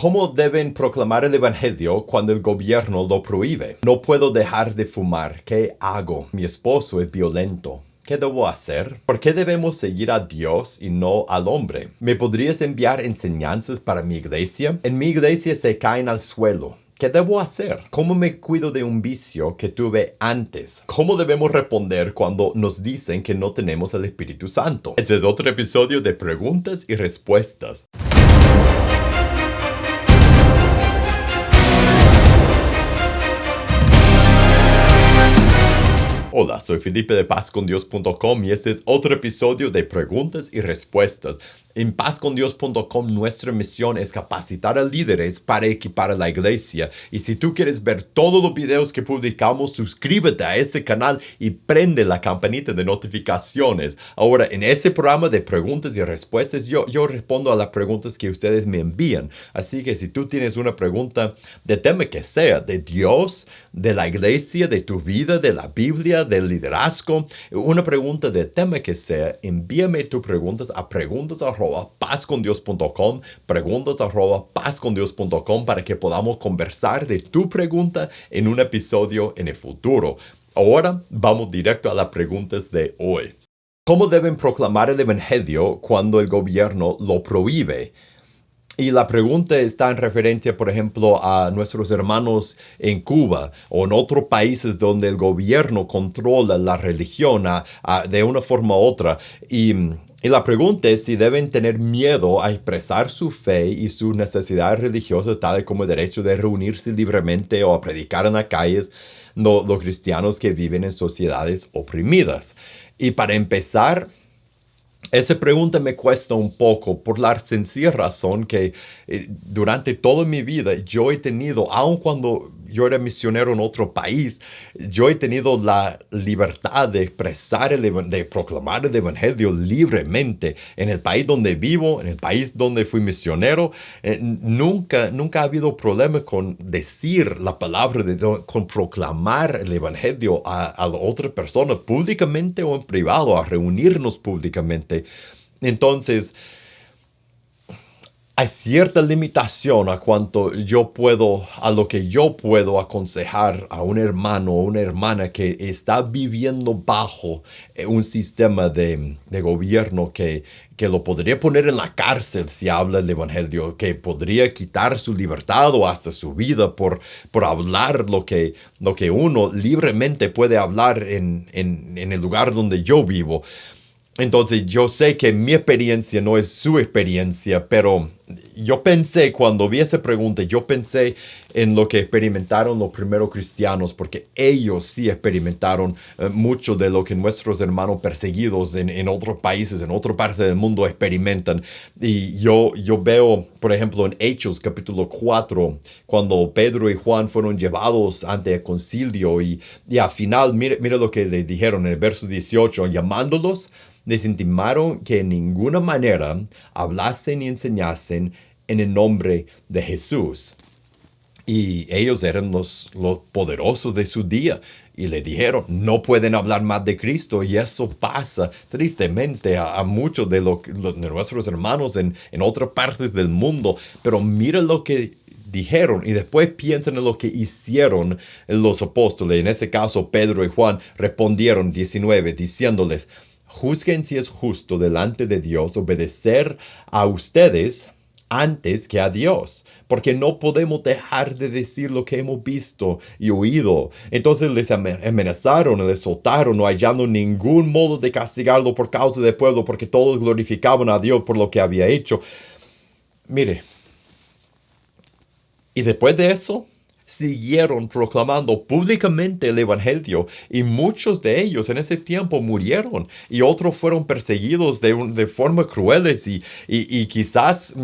¿Cómo deben proclamar el evangelio cuando el gobierno lo prohíbe? No puedo dejar de fumar. ¿Qué hago? Mi esposo es violento. ¿Qué debo hacer? ¿Por qué debemos seguir a Dios y no al hombre? ¿Me podrías enviar enseñanzas para mi iglesia? En mi iglesia se caen al suelo. ¿Qué debo hacer? ¿Cómo me cuido de un vicio que tuve antes? ¿Cómo debemos responder cuando nos dicen que no tenemos el Espíritu Santo? Este es otro episodio de Preguntas y Respuestas. Hola, soy Felipe de PazConDios.com y este es otro episodio de Preguntas y Respuestas. En PazConDios.com nuestra misión es capacitar a líderes para equipar a la iglesia. Y si tú quieres ver todos los videos que publicamos, suscríbete a este canal y prende la campanita de notificaciones. Ahora, en este programa de Preguntas y Respuestas, yo respondo a las preguntas que ustedes me envían. Así que si tú tienes una pregunta de tema que sea, de Dios, de la iglesia, de tu vida, de la Biblia, del liderazgo, una pregunta de tema que sea, envíame tus preguntas a preguntas@pazcondios.com, preguntas@pazcondios.com para que podamos conversar de tu pregunta en un episodio en el futuro. Ahora vamos directo a las preguntas de hoy. ¿Cómo deben proclamar el evangelio cuando el gobierno lo prohíbe? Y la pregunta está en referencia, por ejemplo, a nuestros hermanos en Cuba o en otros países donde el gobierno controla la religión de una forma u otra. Y la pregunta es si deben tener miedo a expresar su fe y sus necesidades religiosas, tal como el derecho de reunirse libremente o a predicar en las calles, los cristianos que viven en sociedades oprimidas. Y para empezar, esa pregunta me cuesta un poco por la sencilla razón que durante toda mi vida yo he tenido, aun cuando yo era misionero en otro país, yo he tenido la libertad de expresar, de proclamar el evangelio libremente en el país donde vivo, en el país donde fui misionero. Nunca ha habido problema con decir la palabra de Dios, con proclamar el evangelio a la otra persona públicamente o en privado, a reunirnos públicamente. Entonces, hay cierta limitación a lo que yo puedo aconsejar a un hermano o una hermana que está viviendo bajo un sistema de gobierno que lo podría poner en la cárcel si habla el evangelio, que podría quitar su libertad o hasta su vida por hablar lo que uno libremente puede hablar en el lugar donde yo vivo. Entonces, yo sé que mi experiencia no es su experiencia, pero yo pensé, cuando vi esa pregunta, yo pensé en lo que experimentaron los primeros cristianos, porque ellos sí experimentaron mucho de lo que nuestros hermanos perseguidos en otros países, en otra parte del mundo experimentan. Y yo veo, por ejemplo, en Hechos capítulo 4, cuando Pedro y Juan fueron llevados ante el concilio y al final, mira lo que le dijeron en el verso 18, llamándolos, les intimaron que en ninguna manera hablasen y enseñasen en el nombre de Jesús. Y ellos eran los poderosos de su día. Y le dijeron, no pueden hablar más de Cristo. Y eso pasa tristemente a muchos de nuestros hermanos en otras partes del mundo. Pero mira lo que dijeron y después piensan en lo que hicieron los apóstoles. En ese caso, Pedro y Juan respondieron 19, diciéndoles, juzguen si es justo delante de Dios obedecer a ustedes antes que a Dios, porque no podemos dejar de decir lo que hemos visto y oído. Entonces les amenazaron, les soltaron, no hallando ningún modo de castigarlo por causa del pueblo, porque todos glorificaban a Dios por lo que había hecho. Mire, y después de eso, siguieron proclamando públicamente el evangelio y muchos de ellos en ese tiempo murieron y otros fueron perseguidos de forma crueles y quizás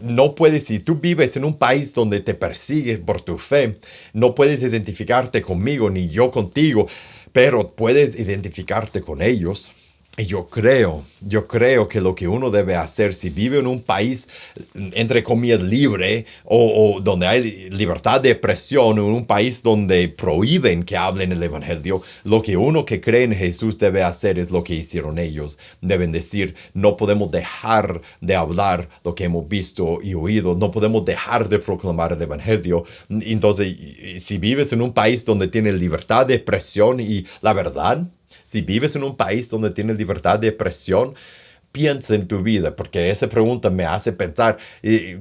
no puedes, si tú vives en un país donde te persiguen por tu fe, no puedes identificarte conmigo ni yo contigo, pero puedes identificarte con ellos. Y yo creo que lo que uno debe hacer si vive en un país, entre comillas, libre o donde hay libertad de expresión, en un país donde prohíben que hablen el evangelio, lo que uno que cree en Jesús debe hacer es lo que hicieron ellos. Deben decir, no podemos dejar de hablar lo que hemos visto y oído, no podemos dejar de proclamar el evangelio. Entonces, si vives en un país donde tiene libertad de expresión y la verdad, si vives en un país donde tienes libertad de expresión, piensa en tu vida, porque esa pregunta me hace pensar,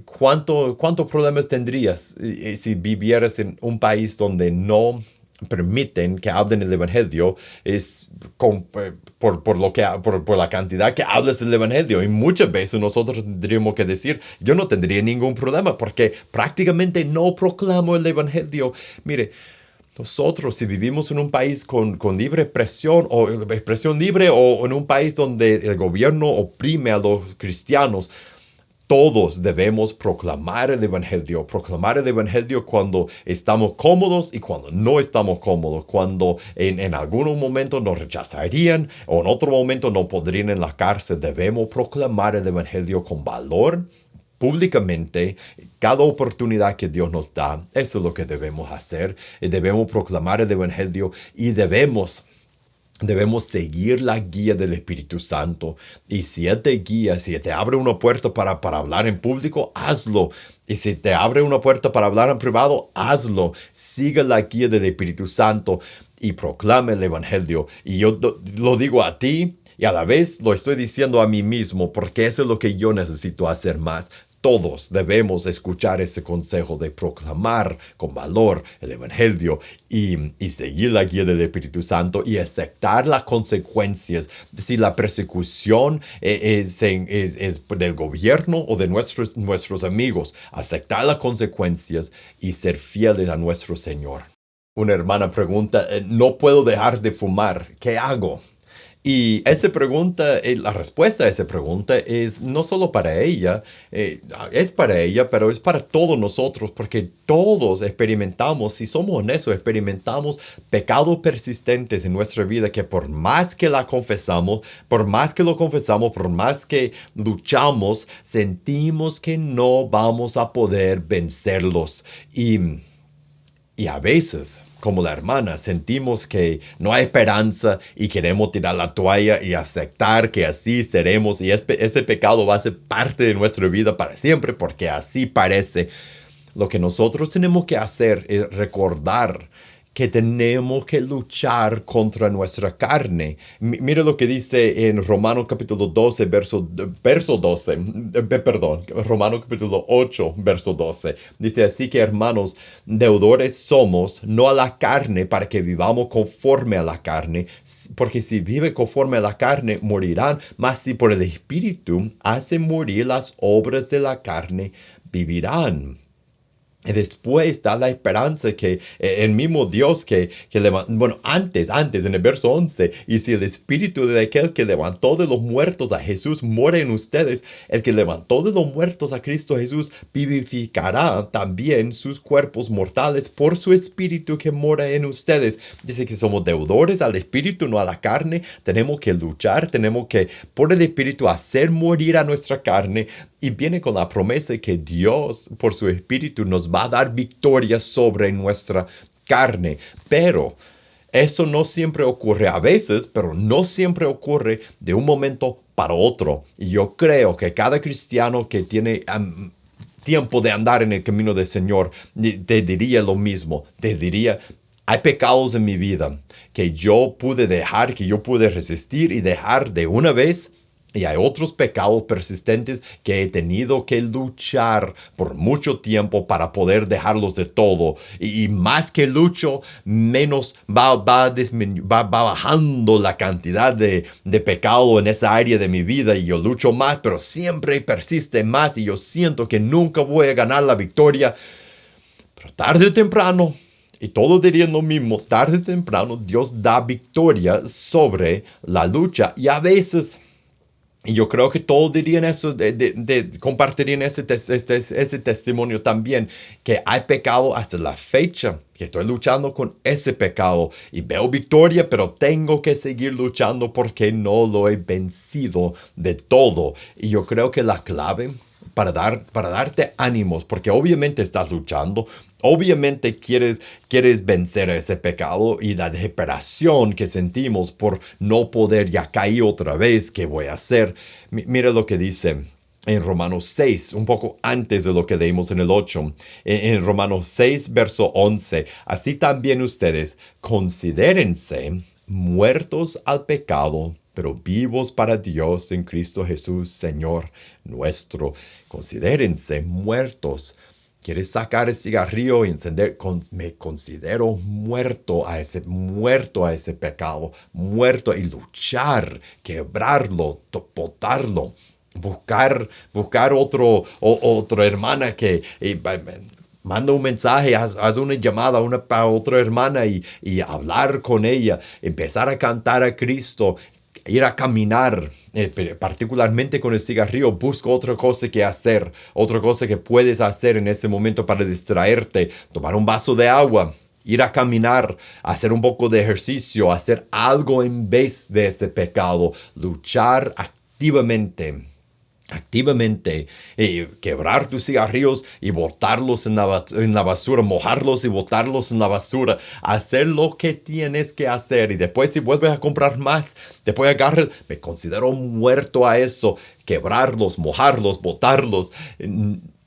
¿cuántos problemas tendrías si vivieras en un país donde no permiten que hablen el evangelio por la cantidad que hablas el evangelio? Y muchas veces nosotros tendríamos que decir, yo no tendría ningún problema porque prácticamente no proclamo el evangelio. Mire, nosotros, si vivimos en un país con libre expresión o expresión libre o en un país donde el gobierno oprime a los cristianos, todos debemos proclamar el evangelio cuando estamos cómodos y cuando no estamos cómodos, cuando en algún momento nos rechazarían o en otro momento nos pondrían en la cárcel. Debemos proclamar el evangelio con valor públicamente, cada oportunidad que Dios nos da. Eso es lo que debemos hacer. Debemos proclamar el evangelio y debemos seguir la guía del Espíritu Santo. Y si Él te guía, si te abre una puerta para hablar en público, hazlo. Y si te abre una puerta para hablar en privado, hazlo. Siga la guía del Espíritu Santo y proclame el evangelio. Y yo lo digo a ti y a la vez lo estoy diciendo a mí mismo, porque eso es lo que yo necesito hacer más. Todos debemos escuchar ese consejo de proclamar con valor el evangelio y seguir la guía del Espíritu Santo y aceptar las consecuencias. Si la persecución es del gobierno o de nuestros amigos, aceptar las consecuencias y ser fieles a nuestro Señor. Una hermana pregunta, no puedo dejar de fumar, ¿qué hago? Y esa pregunta, la respuesta a esa pregunta es no solo para ella, es para ella, pero es para todos nosotros, porque todos experimentamos, si somos honestos, experimentamos pecados persistentes en nuestra vida que por más que la confesamos, por más que lo confesamos, por más que luchamos, sentimos que no vamos a poder vencerlos. Y a veces, como la hermana, sentimos que no hay esperanza y queremos tirar la toalla y aceptar que así seremos y ese pecado va a ser parte de nuestra vida para siempre porque así parece. Lo que nosotros tenemos que hacer es recordar que tenemos que luchar contra nuestra carne. Mira lo que dice en Romanos capítulo 12, verso 12, Romanos capítulo 8, verso 12. Dice así que, hermanos, deudores somos, no a la carne, para que vivamos conforme a la carne, porque si vive conforme a la carne, morirán, mas si por el Espíritu hacen morir las obras de la carne, vivirán. Y después está la esperanza que el mismo Dios antes en el verso 11, y si el espíritu de aquel que levantó de los muertos a Jesús mora en ustedes, el que levantó de los muertos a Cristo Jesús vivificará también sus cuerpos mortales por su espíritu que mora en ustedes. Dice que somos deudores al espíritu, no a la carne. Tenemos que luchar, tenemos que por el espíritu hacer morir a nuestra carne. Y viene con la promesa que Dios, por su Espíritu, nos va a dar victoria sobre nuestra carne. Pero eso no siempre ocurre a veces, pero no siempre ocurre de un momento para otro. Y yo creo que cada cristiano que tiene tiempo de andar en el camino del Señor, te diría lo mismo. Te diría, hay pecados en mi vida que yo pude dejar, que yo pude resistir y dejar de una vez. Y hay otros pecados persistentes que he tenido que luchar por mucho tiempo para poder dejarlos de todo. Y más que lucho, menos va bajando la cantidad de pecado en esa área de mi vida. Y yo lucho más, pero siempre persiste más. Y yo siento que nunca voy a ganar la victoria. Pero tarde o temprano, y todos dirían lo mismo, tarde o temprano Dios da victoria sobre la lucha. Y a veces Y yo creo que todos dirían eso, compartirían ese testimonio también, que hay pecado hasta la fecha, que estoy luchando con ese pecado y veo victoria, pero tengo que seguir luchando porque no lo he vencido de todo. Y yo creo que la clave para darte ánimos, porque obviamente estás luchando, obviamente quieres vencer ese pecado y la desesperación que sentimos por no poder, ya caí otra vez, ¿qué voy a hacer? Mira lo que dice en Romanos 6, un poco antes de lo que leímos en el 8. En Romanos 6, verso 11, así también ustedes considérense muertos al pecado, pero vivos para Dios en Cristo Jesús, Señor nuestro. Considérense muertos. ¿Quieres sacar el cigarrillo y encender? Me considero muerto a ese pecado, muerto y luchar, quebrarlo, botarlo, buscar otra hermana que manda un mensaje, haz una llamada a otra hermana y hablar con ella, empezar a cantar a Cristo, ir a caminar, particularmente con el cigarrillo, busca otra cosa que hacer, otra cosa que puedes hacer en ese momento para distraerte, tomar un vaso de agua, ir a caminar, hacer un poco de ejercicio, hacer algo en vez de ese pecado, luchar activamente, quebrar tus cigarrillos y botarlos en la basura, mojarlos y botarlos en la basura, hacer lo que tienes que hacer y después si vuelves a comprar más, después agarras, me considero muerto a eso, quebrarlos, mojarlos, botarlos.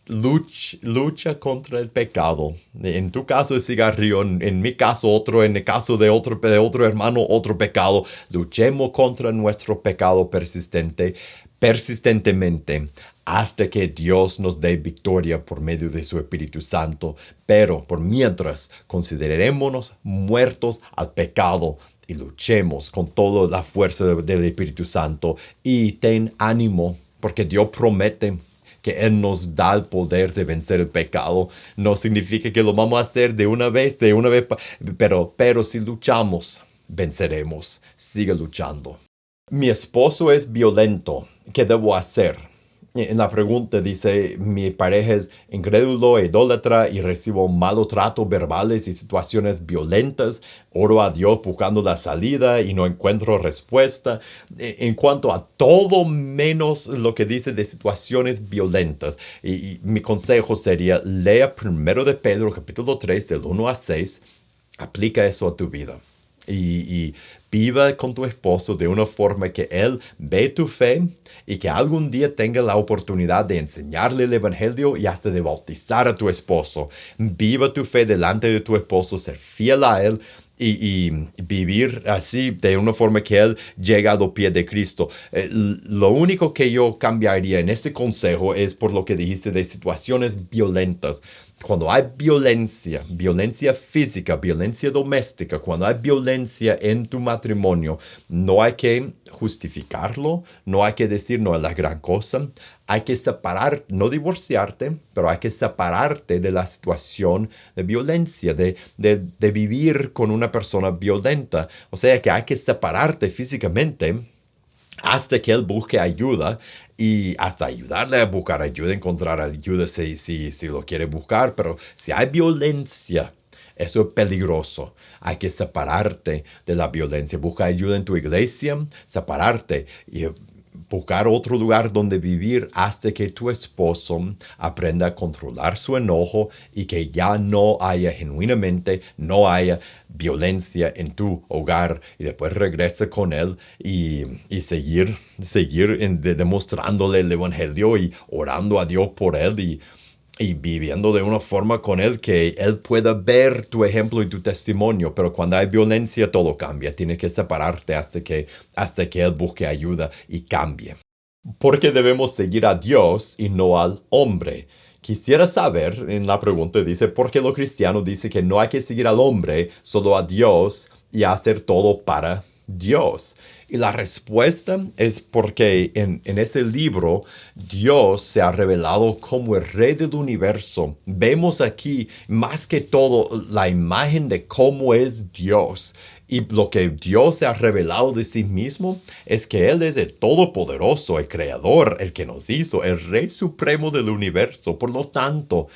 Lucha contra el pecado. En tu caso el cigarrillo, en mi caso otro, en el caso de otro hermano otro pecado. Luchemos contra nuestro pecado persistentemente hasta que Dios nos dé victoria por medio de su Espíritu Santo. Pero por mientras, considerémonos muertos al pecado y luchemos con toda la fuerza del Espíritu Santo. Y ten ánimo, porque Dios promete que Él nos da el poder de vencer el pecado. No significa que lo vamos a hacer de una vez, pero si luchamos, venceremos. Sigue luchando. Mi esposo es violento. ¿Qué debo hacer? En la pregunta dice, mi pareja es incrédulo, idólatra y recibo malos tratos verbales y situaciones violentas. Oro a Dios buscando la salida y no encuentro respuesta. En cuanto a todo menos lo que dice de situaciones violentas. Y mi consejo sería, lea primero de Pedro capítulo 3 del 1 a 6. Aplica eso a tu vida. Y viva con tu esposo de una forma que él ve tu fe y que algún día tenga la oportunidad de enseñarle el evangelio y hasta de bautizar a tu esposo. Viva tu fe delante de tu esposo, ser fiel a él y vivir así de una forma que él llegue a los pies de Cristo. Lo único que yo cambiaría en este consejo es por lo que dijiste de situaciones violentas. Cuando hay violencia física, violencia doméstica, cuando hay violencia en tu matrimonio, no hay que justificarlo, no hay que decir no es la gran cosa. Hay que separar, no divorciarte, pero hay que separarte de la situación de violencia, de vivir con una persona violenta. O sea que hay que separarte físicamente hasta que él busque ayuda y hasta ayudarle a buscar ayuda, encontrar ayuda si lo quiere buscar. Pero si hay violencia, eso es peligroso. Hay que separarte de la violencia. Busca ayuda en tu iglesia, separarte y buscar otro lugar donde vivir hasta que tu esposo aprenda a controlar su enojo y que ya no haya no haya violencia en tu hogar y después regresa con él y seguir demostrándole el evangelio y orando a Dios por él y viviendo de una forma con él que él pueda ver tu ejemplo y tu testimonio. Pero cuando hay violencia todo cambia. Tienes que separarte hasta que él busque ayuda y cambie. Porque debemos seguir a Dios y no al hombre. Quisiera saber, en la pregunta dice, ¿por qué los cristianos dicen que no hay que seguir al hombre, solo a Dios y hacer todo para Dios. Y la respuesta es porque en ese libro Dios se ha revelado como el rey del universo. Vemos aquí más que todo la imagen de cómo es Dios. Y lo que Dios se ha revelado de sí mismo es que Él es el Todopoderoso, el Creador, el que nos hizo, el Rey Supremo del universo. Por lo tanto,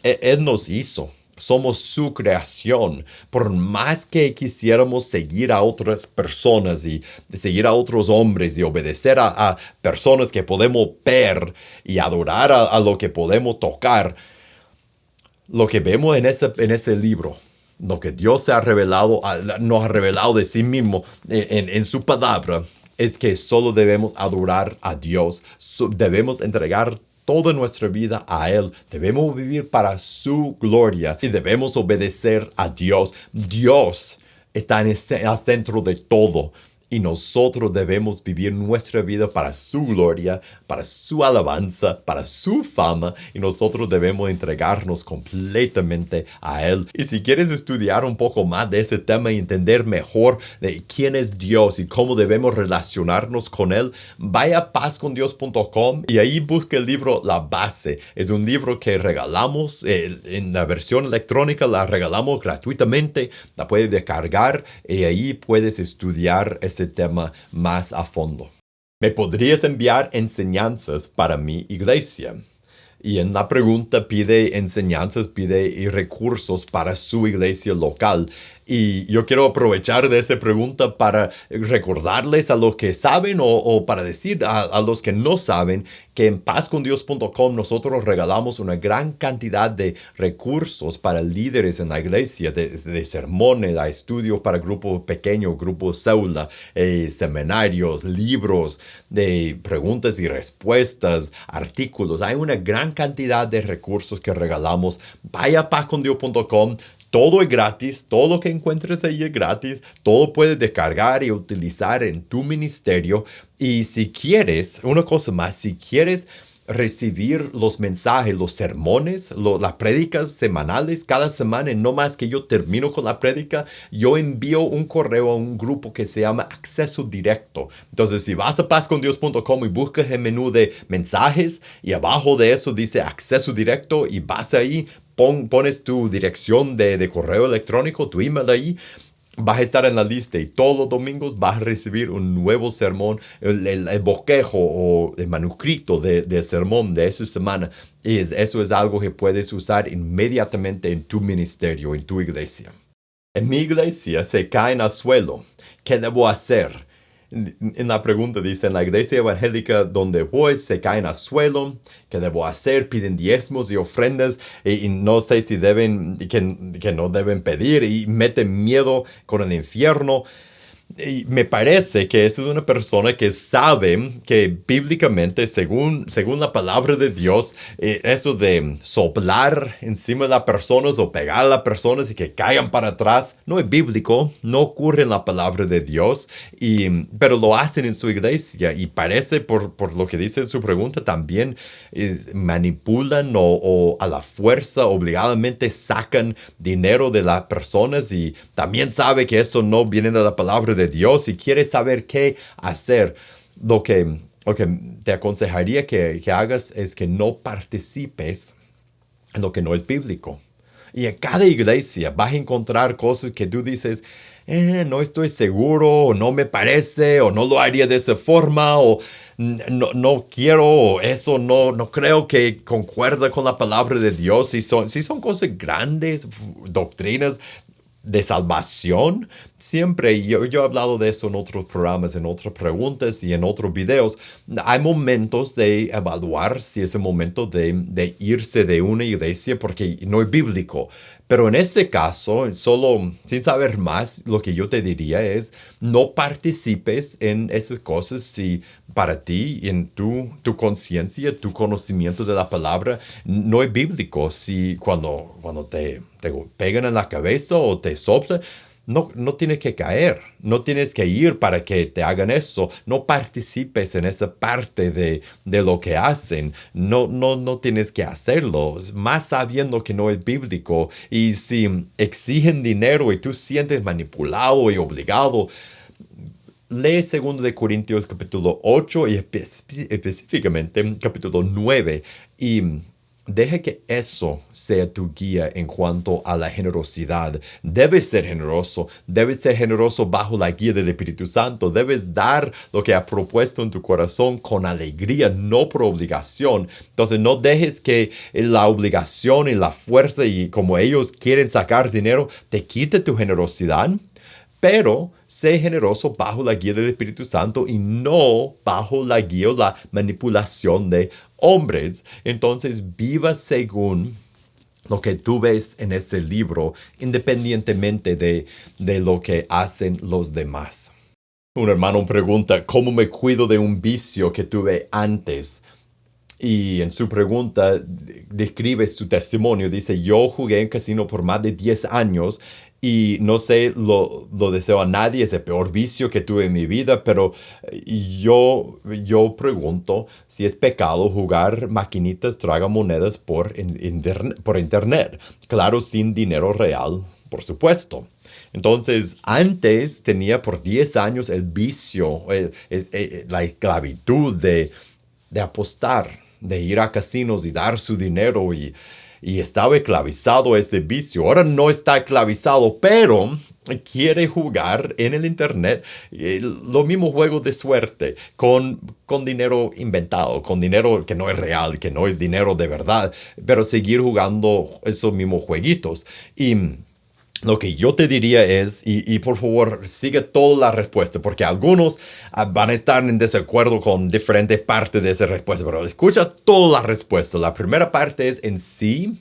Él nos hizo. Somos su creación. Por más que quisiéramos seguir a otras personas y seguir a otros hombres y obedecer a personas que podemos ver y adorar a lo que podemos tocar, lo que vemos en ese libro, lo que Dios se ha revelado, nos ha revelado de sí mismo en su palabra, es que solo debemos adorar a Dios. Debemos entregar toda nuestra vida a Él. Debemos vivir para su gloria y debemos obedecer a Dios. Dios está en el centro de todo. Y nosotros debemos vivir nuestra vida para su gloria, para su alabanza, para su fama. Y nosotros debemos entregarnos completamente a Él. Y si quieres estudiar un poco más de ese tema y entender mejor de quién es Dios y cómo debemos relacionarnos con Él, vaya a pazcondios.com y ahí busca el libro La Base. Es un libro que regalamos en la versión electrónica, la regalamos gratuitamente. La puedes descargar y ahí puedes estudiar ese tema más a fondo. ¿Me podrías enviar enseñanzas para mi iglesia? Y en la pregunta pide enseñanzas, pide recursos para su iglesia local. Y yo quiero aprovechar de esa pregunta para recordarles a los que saben o para decir a los que no saben que en pazcondios.com nosotros regalamos una gran cantidad de recursos para líderes en la iglesia, de sermones, a estudios para grupos pequeños, grupos célula, seminarios, libros, de preguntas y respuestas, artículos. Hay una gran cantidad de recursos que regalamos. Vaya a pazcondios.com. Todo es gratis, todo lo que encuentres ahí es gratis, todo puedes descargar y utilizar en tu ministerio. Y si quieres, una cosa más, si quieres recibir los mensajes, los sermones, las prédicas semanales cada semana, y no más que yo termino con la prédica, yo envío un correo a un grupo que se llama Acceso Directo. Entonces, si vas a pazcondios.com y buscas el menú de mensajes y abajo de eso dice Acceso Directo y vas ahí, pones tu dirección de correo electrónico, tu email ahí, vas a estar en la lista y todos los domingos vas a recibir un nuevo sermón, el bosquejo o el manuscrito del sermón de esa semana. Y eso es algo que puedes usar inmediatamente en tu ministerio, en tu iglesia. En mi iglesia se caen al suelo. ¿Qué debo hacer? En la pregunta dice, en la iglesia evangélica donde voy se caen al suelo. ¿Qué debo hacer? Piden diezmos y ofrendas y no sé si deben, que no deben pedir y meten miedo con el infierno. Y me parece que esa es una persona que sabe que bíblicamente, según la palabra de Dios, eso de soplar encima de las personas o pegar a las personas y que caigan para atrás, no es bíblico, no ocurre en la palabra de Dios, pero lo hacen en su iglesia y parece, por lo que dice en su pregunta, también manipulan o a la fuerza obligadamente sacan dinero de las personas y también sabe que eso no viene de la palabra de Dios y quieres saber qué hacer. Lo que te aconsejaría que hagas es que no participes en lo que no es bíblico. Y en cada iglesia vas a encontrar cosas que tú dices, no estoy seguro, o no me parece, o no lo haría de esa forma, o no quiero, o eso no creo que concuerda con la palabra de Dios. Si son cosas grandes, doctrinas de salvación, siempre, yo he hablado de eso en otros programas, en otras preguntas y en otros videos, hay momentos de evaluar si es el momento de irse de una iglesia porque no es bíblico. Pero en este caso, solo sin saber más, lo que yo te diría es no participes en esas cosas si para ti, en tu conciencia, tu conocimiento de la palabra, no es bíblico. Si cuando te pegan en la cabeza o te soplan, no tienes que caer, no tienes que ir para que te hagan eso, no participes en esa parte de lo que hacen, no tienes que hacerlo, más sabiendo que no es bíblico. Y si exigen dinero y tú sientes manipulado y obligado, lee 2 de Corintios capítulo 8 y específicamente capítulo 9 y deja que eso sea tu guía en cuanto a la generosidad. Debes ser generoso bajo la guía del Espíritu Santo. Debes dar lo que ha propuesto en tu corazón con alegría, no por obligación. Entonces no dejes que la obligación y la fuerza y como ellos quieren sacar dinero te quite tu generosidad. Pero sé generoso bajo la guía del Espíritu Santo y no bajo la guía o la manipulación de hombres. Entonces viva según lo que tú ves en este libro, independientemente de lo que hacen los demás. Un hermano pregunta, ¿cómo me cuido de un vicio que tuve antes? Y en su pregunta describe su testimonio. Dice, yo jugué en casino por más de 10 años y no sé, lo deseo a nadie, es el peor vicio que tuve en mi vida, pero yo pregunto si es pecado jugar maquinitas tragamonedas por internet. Claro, sin dinero real, por supuesto. Entonces, antes tenía por 10 años el vicio, la esclavitud de apostar, de ir a casinos y dar su dinero y estaba esclavizado ese vicio. Ahora no está esclavizado, pero quiere jugar en el internet los mismos juegos de suerte con dinero inventado, con dinero que no es real, que no es dinero de verdad, pero seguir jugando esos mismos jueguitos. Y lo que yo te diría es, y por favor, sigue toda la respuesta, porque algunos van a estar en desacuerdo con diferentes partes de esa respuesta, pero escucha toda la respuesta. La primera parte es en sí,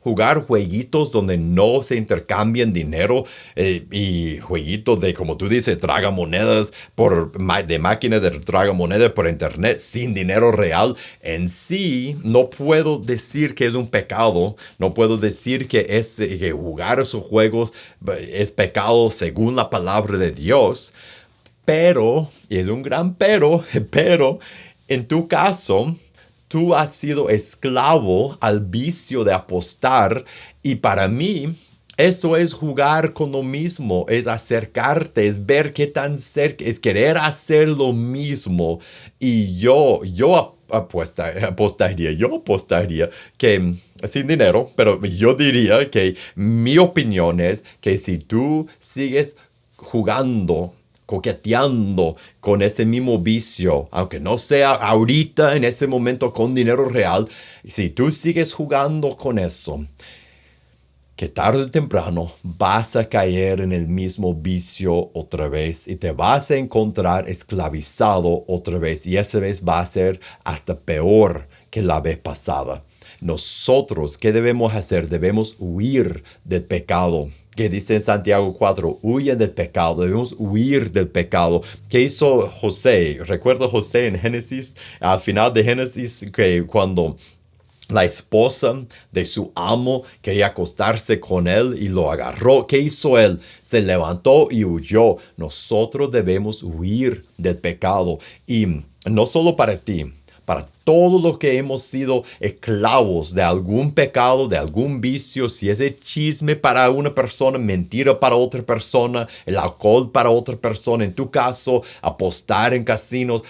jugar jueguitos donde no se intercambian dinero y jueguitos de, como tú dices, tragamonedas de máquinas de tragamonedas por internet sin dinero real. En sí, no puedo decir que es un pecado. No puedo decir que jugar esos juegos es pecado según la palabra de Dios. Pero, y es un gran pero en tu caso, tú has sido esclavo al vicio de apostar y para mí eso es jugar con lo mismo, es acercarte, es ver qué tan cerca, es querer hacer lo mismo. Y yo apostaría que sin dinero, pero yo diría que mi opinión es que si tú sigues jugando, coqueteando con ese mismo vicio, aunque no sea ahorita en ese momento con dinero real, si tú sigues jugando con eso, que tarde o temprano vas a caer en el mismo vicio otra vez y te vas a encontrar esclavizado otra vez y esa vez va a ser hasta peor que la vez pasada. Nosotros, ¿qué debemos hacer? Debemos huir del pecado. Que dice en Santiago 4, huye del pecado, debemos huir del pecado. ¿Qué hizo José? Recuerda José en Génesis, al final de Génesis, que cuando la esposa de su amo quería acostarse con él y lo agarró. ¿Qué hizo él? Se levantó y huyó. Nosotros debemos huir del pecado. Y no solo para ti, para todos los que hemos sido esclavos de algún pecado, de algún vicio, si es el chisme para una persona, mentira para otra persona, el alcohol para otra persona, en tu caso, apostar en casinos.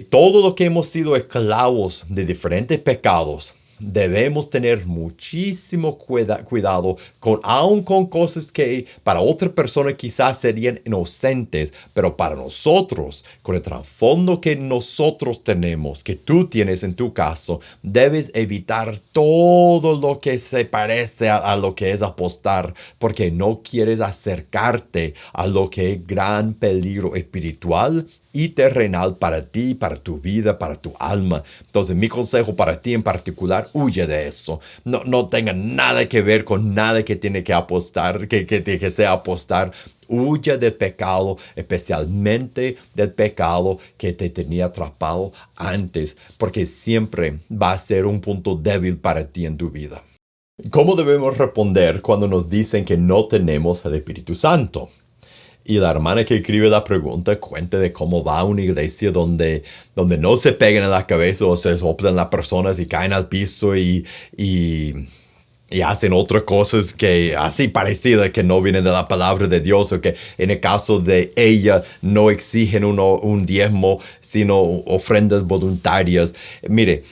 Todo lo que hemos sido esclavos de diferentes pecados, debemos tener muchísimo cuidado aun con cosas que para otra persona quizás serían inocentes, pero para nosotros, con el trasfondo que nosotros tenemos, que tú tienes en tu caso, debes evitar todo lo que se parece a lo que es apostar, porque no quieres acercarte a lo que es gran peligro espiritual y terrenal para ti, para tu vida, para tu alma. Entonces, mi consejo para ti en particular, huye de eso. No tenga nada que ver con nada que tiene que apostar, que sea apostar. Huye del pecado, especialmente del pecado que te tenía atrapado antes, porque siempre va a ser un punto débil para ti en tu vida. ¿Cómo debemos responder cuando nos dicen que no tenemos al Espíritu Santo? Y la hermana que escribe la pregunta cuenta de cómo va a una iglesia donde no se pegan en la cabeza o se soplan las personas y caen al piso y y hacen otras cosas que así parecidas que no vienen de la palabra de Dios, o que en el caso de ella no exigen un diezmo, sino ofrendas voluntarias. Mire,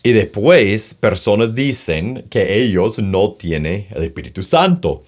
y después personas dicen que ellos no tienen el Espíritu Santo.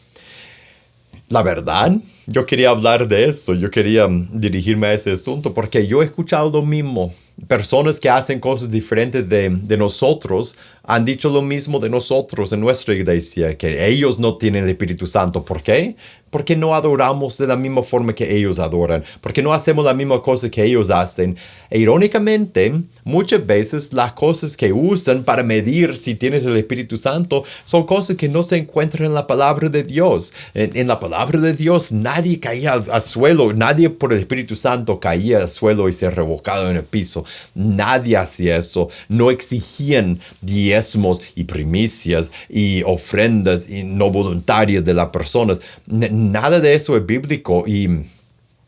La verdad, yo quería hablar de eso, yo quería dirigirme a ese asunto porque yo he escuchado lo mismo. Personas que hacen cosas diferentes de nosotros han dicho lo mismo de nosotros en nuestra iglesia, que ellos no tienen el Espíritu Santo. ¿Por qué? Porque no adoramos de la misma forma que ellos adoran, porque no hacemos la misma cosa que ellos hacen. E irónicamente, muchas veces las cosas que usan para medir si tienes el Espíritu Santo son cosas que no se encuentran en la palabra de Dios. En la palabra de Dios nadie caía al suelo, nadie por el Espíritu Santo caía al suelo y se revocaba en el piso. Nadie hacía eso. No exigían diezmos y primicias y ofrendas y no voluntarias de las personas. Nada de eso es bíblico y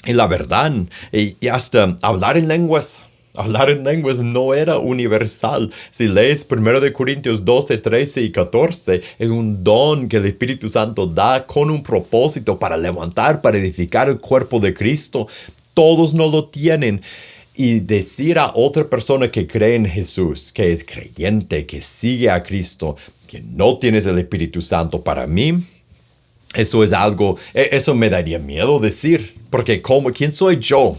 la verdad, y hasta hablar en lenguas. Hablar en lenguas no era universal. Si lees 1 Corintios 12, 13 y 14, es un don que el Espíritu Santo da con un propósito para levantar, para edificar el cuerpo de Cristo. Todos no lo tienen. Y decir a otra persona que cree en Jesús, que es creyente, que sigue a Cristo, que no tienes el Espíritu Santo, para mí, eso es algo, eso me daría miedo decir, porque ¿quién soy yo?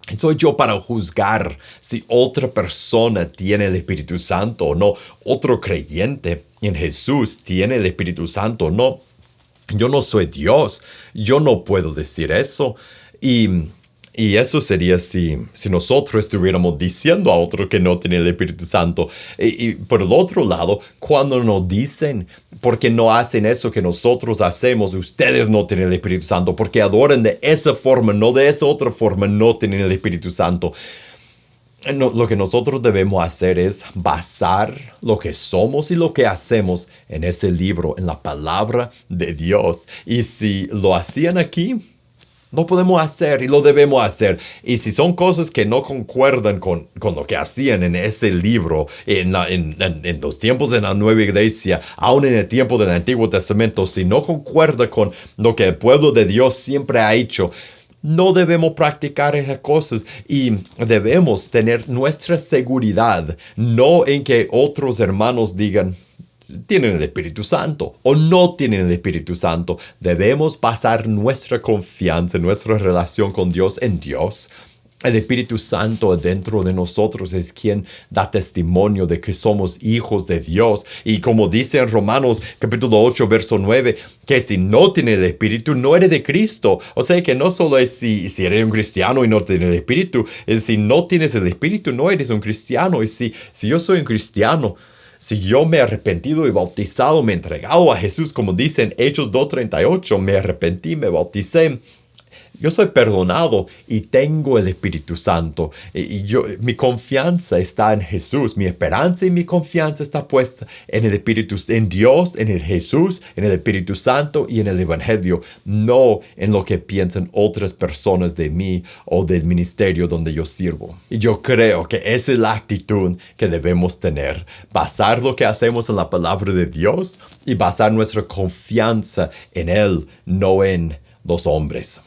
¿Quién soy yo para juzgar si otra persona tiene el Espíritu Santo o no? Otro creyente en Jesús tiene el Espíritu Santo o no. Yo no soy Dios, yo no puedo decir eso. Y eso sería si nosotros estuviéramos diciendo a otro que no tiene el Espíritu Santo. Y por el otro lado, cuando nos dicen, porque no hacen eso que nosotros hacemos, ustedes no tienen el Espíritu Santo, porque adoran de esa forma, no de esa otra forma, no tienen el Espíritu Santo. No, lo que nosotros debemos hacer es basar lo que somos y lo que hacemos en ese libro, en la palabra de Dios. Y si lo hacían aquí, lo podemos hacer y lo debemos hacer. Y si son cosas que no concuerdan con lo que hacían en ese libro, en los tiempos de la nueva iglesia, aún en el tiempo del Antiguo Testamento, si no concuerda con lo que el pueblo de Dios siempre ha hecho, no debemos practicar esas cosas y debemos tener nuestra seguridad, no en que otros hermanos digan, tienen el Espíritu Santo o no tienen el Espíritu Santo. Debemos basar nuestra confianza, nuestra relación con Dios en Dios. El Espíritu Santo dentro de nosotros es quien da testimonio de que somos hijos de Dios. Y como dice en Romanos capítulo 8, verso 9, que si no tienes el Espíritu, no eres de Cristo. O sea que no solo es si eres un cristiano y no tienes el Espíritu, es si no tienes el Espíritu, no eres un cristiano. Y si yo soy un cristiano, si yo me he arrepentido y bautizado, me he entregado a Jesús, como dice en Hechos 2:38, me arrepentí, me bauticé, yo soy perdonado y tengo el Espíritu Santo. Mi confianza está en Jesús. Mi esperanza y mi confianza está puesta en el Espíritu, en Dios, en el Jesús, en el Espíritu Santo y en el Evangelio. No en lo que piensan otras personas de mí o del ministerio donde yo sirvo. Y yo creo que esa es la actitud que debemos tener. Basar lo que hacemos en la palabra de Dios y basar nuestra confianza en Él, no en los hombres.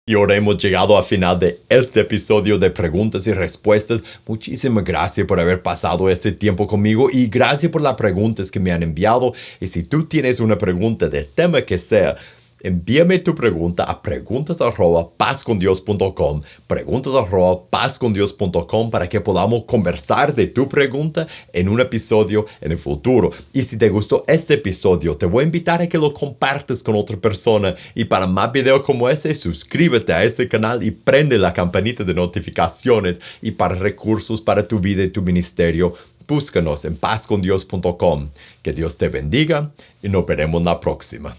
Y ahora hemos llegado al final de este episodio de preguntas y respuestas. Muchísimas gracias por haber pasado ese tiempo conmigo y gracias por las preguntas que me han enviado. Y si tú tienes una pregunta de tema que sea, envíame tu pregunta a preguntas@pazcondios.com, preguntas@pazcondios.com, para que podamos conversar de tu pregunta en un episodio en el futuro. Y si te gustó este episodio, te voy a invitar a que lo compartas con otra persona. Y para más videos como ese, suscríbete a este canal y prende la campanita de notificaciones. Y para recursos para tu vida y tu ministerio, búscanos en pazcondios.com. Que Dios te bendiga y nos veremos la próxima.